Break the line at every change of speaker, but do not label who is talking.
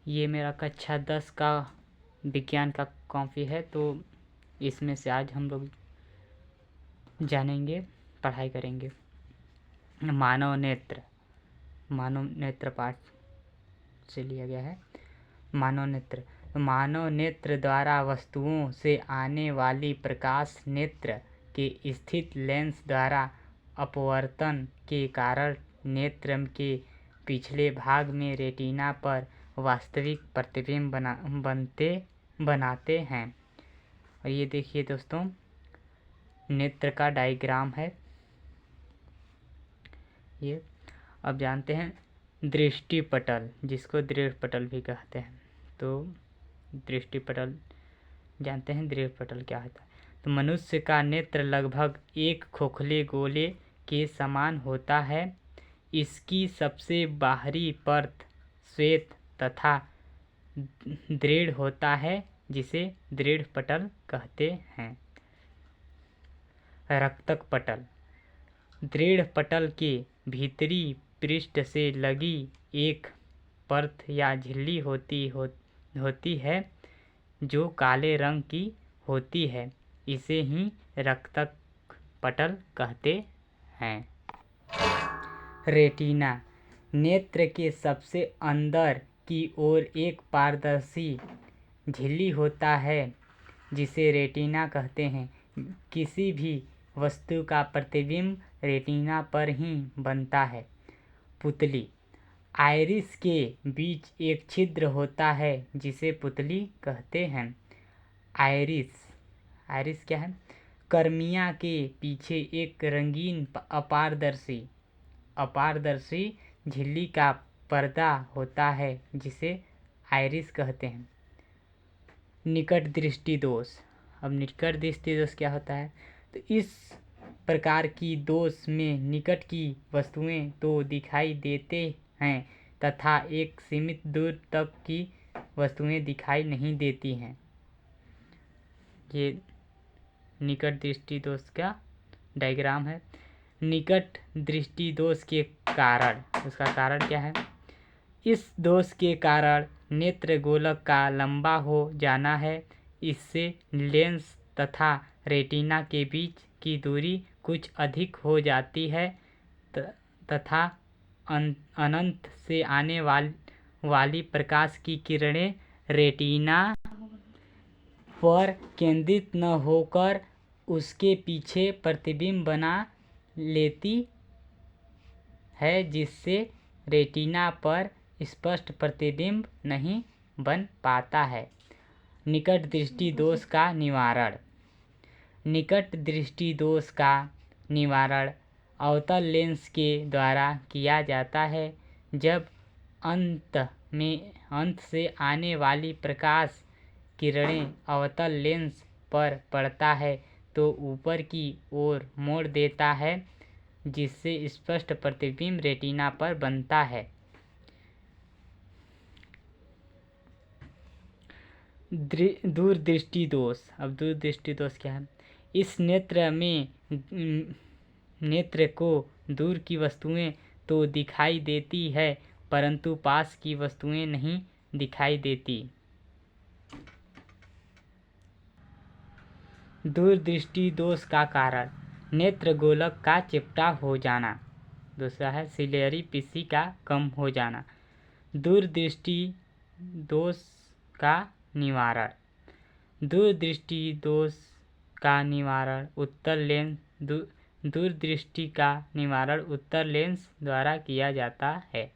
ये मेरा कक्षा 10 का विज्ञान का कॉपी है, तो इसमें से आज हम लोग जानेंगे, पढ़ाई करेंगे मानव नेत्र पाठ से लिया गया है। मानव नेत्र द्वारा वस्तुओं से आने वाली प्रकाश नेत्र के स्थित लेंस द्वारा अपवर्तन के कारण नेत्र के पिछले भाग में रेटिना पर वास्तविक प्रतिबिंब बनाते हैं। और ये देखिए दोस्तों, नेत्र का डायग्राम है ये। अब जानते हैं दृष्टिपटल, जिसको दृढ़पटल भी कहते हैं। तो दृष्टिपटल जानते हैं, दृढ़पटल क्या होता है। तो मनुष्य का नेत्र लगभग एक खोखले गोले के समान होता है। इसकी सबसे बाहरी परत श्वेत तथा दृढ़ होता है, जिसे दृढ़पटल कहते हैं। रक्तक पटल दृढ़पटल के भीतरी पृष्ठ से लगी एक परत या झिल्ली होती है जो काले रंग की होती है। इसे ही रक्तक पटल कहते हैं। रेटिना नेत्र के सबसे अंदर की ओर एक पारदर्शी झिल्ली होता है, जिसे रेटिना कहते हैं। किसी भी वस्तु का प्रतिबिंब रेटिना पर ही बनता है। पुतली आइरिस के बीच एक छिद्र होता है, जिसे पुतली कहते हैं। आइरिस क्या है? कर्निया के पीछे एक रंगीन अपारदर्शी झिल्ली का पर्दा होता है, जिसे आइरिस कहते हैं। निकट दृष्टि दोष। अब निकट दृष्टि दोष क्या होता है? तो इस प्रकार की दोष में निकट की वस्तुएं तो दिखाई देते हैं तथा एक सीमित दूर तक की वस्तुएं दिखाई नहीं देती हैं। ये निकट दृष्टि दोष का डायग्राम है। निकट दृष्टि दोष के कारण, उसका कारण क्या है? इस दोष के कारण नेत्र गोलक का लंबा हो जाना है। इससे लेंस तथा रेटिना के बीच की दूरी कुछ अधिक हो जाती है तथा अनंत से आने वाली प्रकाश की किरणें रेटिना पर केंद्रित न होकर उसके पीछे प्रतिबिंब बना लेती है, जिससे रेटिना पर स्पष्ट प्रतिबिंब नहीं बन पाता है। निकट दृष्टि दोष का निवारण। निकट दृष्टि दोष का निवारण अवतल लेंस के द्वारा किया जाता है। जब अंत से आने वाली प्रकाश किरणें अवतल लेंस पर पड़ता है तो ऊपर की ओर मोड़ देता है, जिससे स्पष्ट प्रतिबिंब रेटिना पर बनता है। दूरदृष्टि दोष। अब दूरदृष्टि दोष क्या है? इस नेत्र को दूर की वस्तुएं तो दिखाई देती है, परंतु पास की वस्तुएं नहीं दिखाई देती। दूरदृष्टि दोष का कारण नेत्र गोलक का चिपटा हो जाना। दूसरा है सिलियरी पीसी का कम हो जाना। दूरदृष्टि दोष का निवारण। दूरदृष्टि दोष का निवारण दूरदृष्टि का निवारण उत्तर लेंस द्वारा किया जाता है।